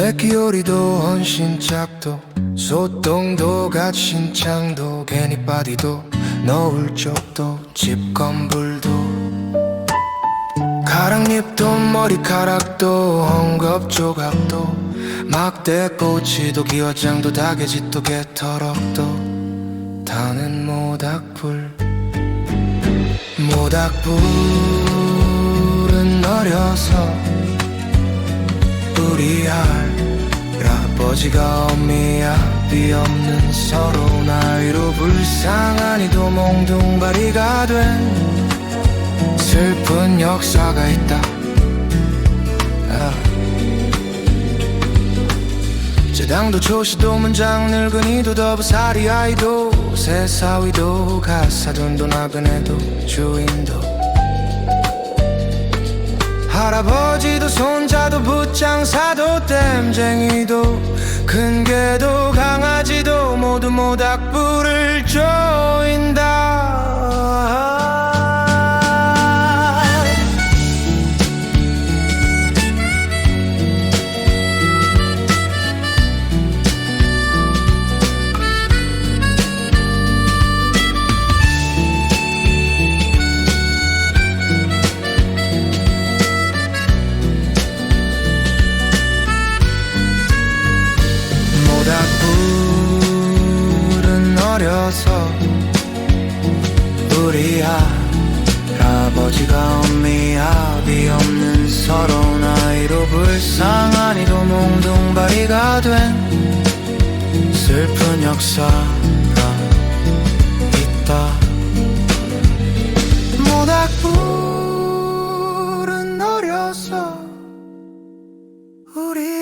새끼 요리도 헌신짝도 소똥도 갓신창도 괜히 빠디도 너울 쪽도 집 건불도 가랑잎도 머리카락도 헝겊조각도 막대꼬치도 기와장도 다개짓도 개터럭도 타는 모닥불은 어려서 우리 할아버지가 엄미압이 없는 서로 나이로 불쌍하니도 몽둥바리가 된 슬픈 역사가 있다. 제당도 조시도 문장 늙은이도 더부살이 아이도 새사위도 가사돈도 나그네도 주인도 할아버지도 손자도 붓장사도 땜쟁이도 큰개도 강아지도 모두 모닥불을 조인다. 모닥불은 어려서 우리 할아버지가 엄미압이 없는 서러운 아이로 불쌍하니도 몽둥바리가 된 슬픈 역사가 있다. 모닥불은 어려서 우리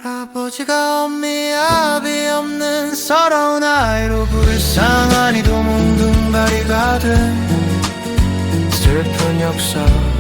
할아버지가 엄미압이 없는 서러운 아이로 불쌍하니도 몽둥바리가 된 슬픈 역사